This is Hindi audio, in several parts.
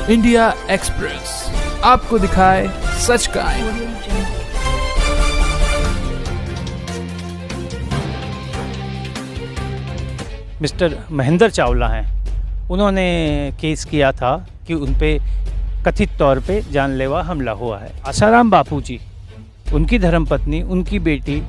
इंडिया एक्सप्रेस आपको दिखाए सच का आईना। मिस्टर महेंद्र चावला हैं, उन्होंने केस किया था कि उन पे कथित तौर पे जानलेवा हमला हुआ है। आसाराम बापू जी, उनकी धर्मपत्नी, उनकी बेटी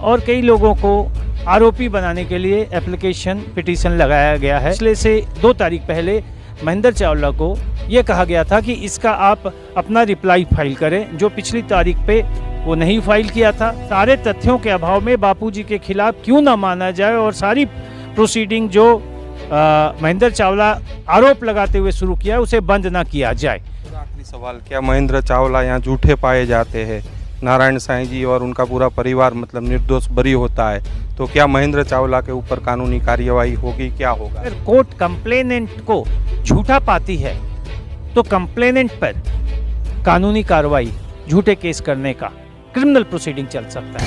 और कई लोगों को आरोपी बनाने के लिए एप्लीकेशन पिटीशन लगाया गया है। पिछले से 2 तारीख पहले महेंद्र चावला को ये कहा गया था कि इसका आप अपना रिप्लाई फाइल करें, जो पिछली तारीख पे वो नहीं फाइल किया था। सारे तथ्यों के अभाव में बापूजी के खिलाफ क्यों ना माना जाए और सारी प्रोसीडिंग जो महेंद्र चावला आरोप लगाते हुए शुरू किया उसे बंद ना किया जाए। आखिरी सवाल, क्या महेंद्र चावला यहाँ झूठे पाए जाते हैं? नारायण साईं जी और उनका पूरा परिवार मतलब निर्दोष बरी होता है, तो क्या महेंद्र चावला के ऊपर कानूनी कार्यवाही होगी? क्या होगा? अगर कोर्ट कंप्लेनेंट को झूठा पाती है तो कंप्लेनेंट पर कानूनी कार्रवाई झूठे केस करने का क्रिमिनल प्रोसीडिंग चल सकता है।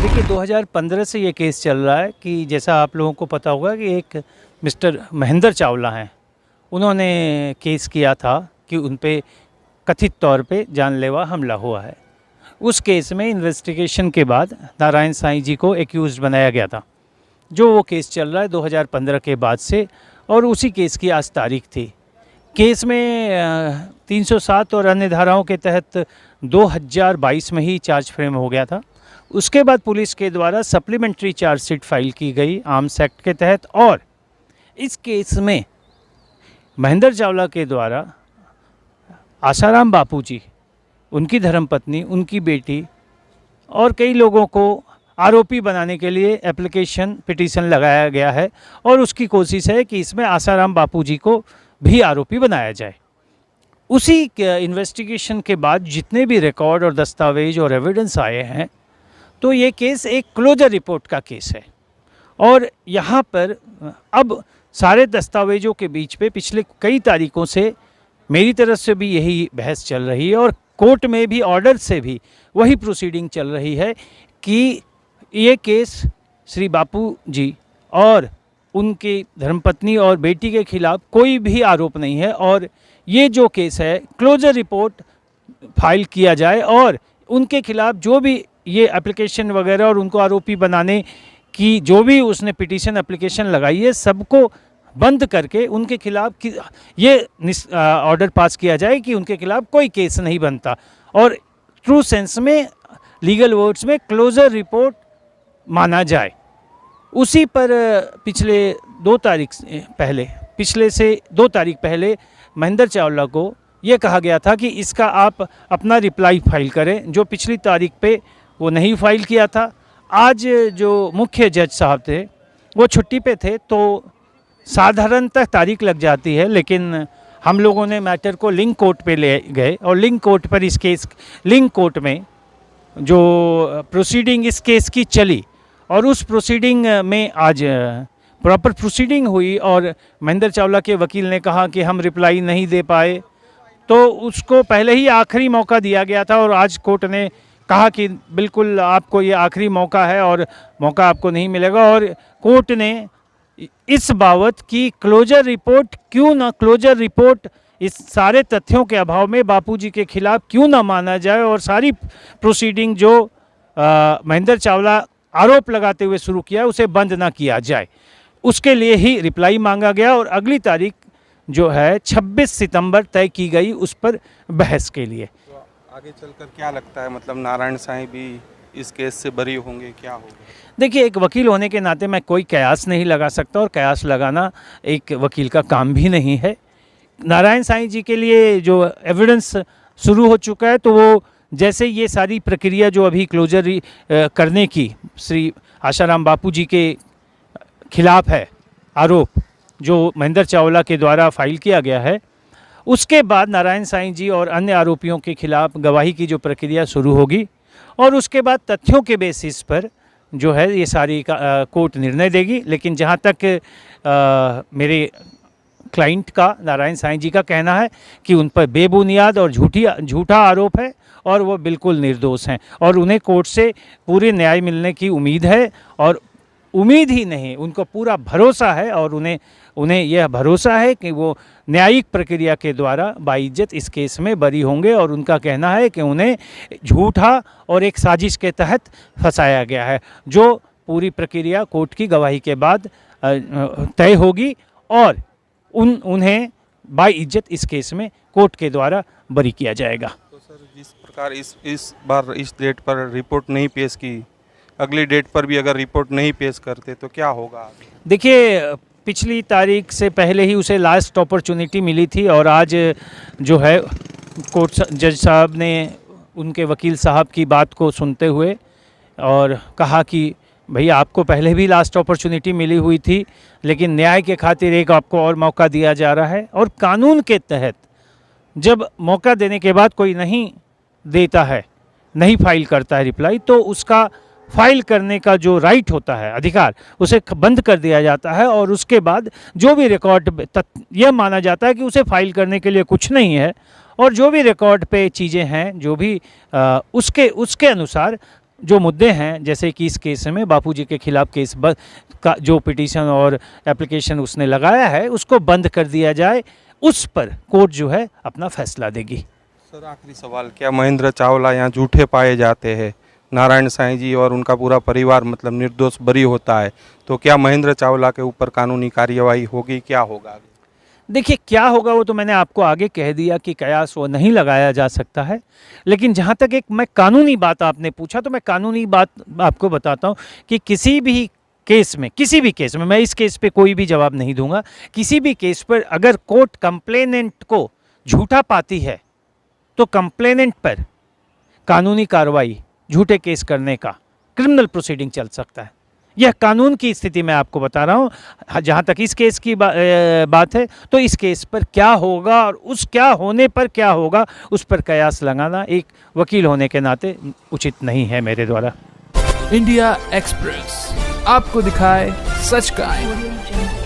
देखिए, 2015 से ये केस चल रहा है कि जैसा आप लोगों को पता होगा कि एक मिस्टर महेंद्र चावला हैं, उन्होंने केस किया था कि उन पे कथित तौर पे जानलेवा हमला हुआ है। उस केस में इन्वेस्टिगेशन के बाद नारायण साईं जी को एक्यूज्ड बनाया गया था। जो वो केस चल रहा है 2015 के बाद से, और उसी केस की आज तारीख थी। केस में 307 और अन्य धाराओं के तहत 2022 में ही चार्ज फ्रेम हो गया था। उसके बाद पुलिस के द्वारा सप्लीमेंट्री चार्जशीट फाइल की गई आर्म्स एक्ट के तहत, और इस केस में महेंद्र चावला के द्वारा आसाराम बापू जी, उनकी धर्मपत्नी, उनकी बेटी और कई लोगों को आरोपी बनाने के लिए एप्लीकेशन पिटीशन लगाया गया है, और उसकी कोशिश है कि इसमें आसाराम बापू जी को भी आरोपी बनाया जाए। उसी इन्वेस्टिगेशन के बाद जितने भी रिकॉर्ड और दस्तावेज और एविडेंस आए हैं, तो ये केस एक क्लोजर रिपोर्ट का केस है। और यहाँ पर अब सारे दस्तावेजों के बीच पे पिछले कई तारीखों से मेरी तरफ से भी यही बहस चल रही है, और कोर्ट में भी ऑर्डर से भी वही प्रोसीडिंग चल रही है कि ये केस श्री बापू जी और उनकी धर्मपत्नी और बेटी के खिलाफ कोई भी आरोप नहीं है, और ये जो केस है क्लोजर रिपोर्ट फाइल किया जाए, और उनके खिलाफ जो भी ये एप्लीकेशन वगैरह और उनको आरोपी बनाने की जो भी उसने पिटीशन एप्लीकेशन लगाई है, सबको बंद करके उनके खिलाफ ये ऑर्डर पास किया जाए कि उनके खिलाफ कोई केस नहीं बनता, और ट्रू सेंस में, लीगल वर्ड्स में क्लोजर रिपोर्ट माना जाए। उसी पर पिछले से 2 तारीख पहले महेंद्र चावला को ये कहा गया था कि इसका आप अपना रिप्लाई फाइल करें, जो पिछली तारीख पे वो नहीं फाइल किया था। आज जो मुख्य जज साहब थे वो छुट्टी पे थे, तो साधारणतः तारीख लग जाती है, लेकिन हम लोगों ने मैटर को लिंक कोर्ट पे ले गए, और लिंक कोर्ट पर इस केस लिंक कोर्ट में जो प्रोसीडिंग इस केस की चली, और उस प्रोसीडिंग में आज प्रॉपर प्रोसीडिंग हुई, और महेंद्र चावला के वकील ने कहा कि हम रिप्लाई नहीं दे पाए, तो उसको पहले ही आखिरी मौका दिया गया था, और आज कोर्ट ने कहा कि बिल्कुल आपको ये आखिरी मौका है और मौका आपको नहीं मिलेगा। और कोर्ट ने इस बाबत की क्लोजर रिपोर्ट इस सारे तथ्यों के अभाव में बापूजी के खिलाफ क्यों ना माना जाए, और सारी प्रोसीडिंग जो महेंद्र चावला आरोप लगाते हुए शुरू किया उसे बंद ना किया जाए, उसके लिए ही रिप्लाई मांगा गया। और अगली तारीख जो है 26 सितंबर तय की गई उस पर बहस के लिए। तो आगे चलकर क्या लगता है, मतलब नारायण साईं भी इस केस से बरी होंगे? क्या होगा? देखिए, एक वकील होने के नाते मैं कोई कयास नहीं लगा सकता, और कयास लगाना एक वकील का काम भी नहीं है। नारायण साईं जी के लिए जो एविडेंस शुरू हो चुका है, तो वो जैसे ये सारी प्रक्रिया जो अभी क्लोजर करने की श्री आसाराम बापू जी के खिलाफ है आरोप, जो महेंद्र चावला के द्वारा फाइल किया गया है, उसके बाद नारायण साईं जी और अन्य आरोपियों के खिलाफ गवाही की जो प्रक्रिया शुरू होगी, और उसके बाद तथ्यों के बेसिस पर जो है ये सारी कोर्ट निर्णय देगी। लेकिन जहाँ तक मेरे क्लाइंट का, नारायण साईं जी का कहना है कि उन पर बेबुनियाद और झूठा आरोप है, और वो बिल्कुल निर्दोष हैं, और उन्हें कोर्ट से पूरे न्याय मिलने की उम्मीद है, और उम्मीद ही नहीं, उनको पूरा भरोसा है, और उन्हें उन्हें यह भरोसा है कि वो न्यायिक प्रक्रिया के द्वारा बाइज्जत इस केस में बरी होंगे और उनका कहना है कि उन्हें झूठा और एक साजिश के तहत फंसाया गया है, जो पूरी प्रक्रिया कोर्ट की गवाही के बाद तय होगी और उन्हें बाइज्जत इस केस में कोर्ट के द्वारा बरी किया जाएगा। तो सर जिस प्रकार इस बार इस डेट पर रिपोर्ट नहीं पेश की, अगली डेट पर भी अगर रिपोर्ट नहीं पेश करते तो क्या होगा? देखिए, पिछली तारीख से पहले ही उसे लास्ट अपॉर्चुनिटी मिली थी और आज जो है कोर्ट जज साहब ने उनके वकील साहब की बात को सुनते हुए और कहा कि भैया आपको पहले भी लास्ट अपॉर्चुनिटी मिली हुई थी, लेकिन न्याय के खातिर एक आपको और मौका दिया जा रहा है। और कानून के तहत जब मौका देने के बाद कोई नहीं देता है, नहीं फाइल करता है रिप्लाई, तो उसका फाइल करने का जो राइट होता है, अधिकार, उसे बंद कर दिया जाता है और उसके बाद जो भी रिकॉर्ड यह माना जाता है कि उसे फाइल करने के लिए कुछ नहीं है और जो भी रिकॉर्ड पे चीज़ें हैं, जो भी उसके अनुसार जो मुद्दे हैं, जैसे कि इस केस में बापूजी के खिलाफ केस का जो पिटीशन और एप्लीकेशन उसने लगाया है उसको बंद कर दिया जाए, उस पर कोर्ट जो है अपना फैसला देगी। सर आखिरी सवाल, क्या महेंद्र चावला यहाँ झूठे पाए जाते हैं, नारायण साईं जी और उनका पूरा परिवार मतलब निर्दोष बरी होता है, तो क्या महेंद्र चावला के ऊपर कानूनी कार्यवाही होगी, क्या होगा? देखिए, क्या होगा वो तो मैंने आपको आगे कह दिया कि कयास वो नहीं लगाया जा सकता है, लेकिन जहाँ तक एक मैं कानूनी बात आपने पूछा तो मैं कानूनी बात आपको बताता हूँ कि किसी भी केस में मैं इस केस पे कोई भी जवाब नहीं दूंगा, किसी भी केस पर अगर कोर्ट कंप्लेनेंट को झूठा पाती है तो कंप्लेनेंट पर कानूनी कार्रवाई, झूठे केस करने का क्रिमिनल प्रोसीडिंग चल सकता है। यह कानून की स्थिति मैं आपको बता रहा हूँ। जहाँ तक इस केस की बात है तो इस केस पर क्या होगा और उस क्या होने पर क्या होगा उस पर कयास लगाना एक वकील होने के नाते उचित नहीं है मेरे द्वारा। इंडिया एक्सप्रेस आपको दिखाए सच का आईना।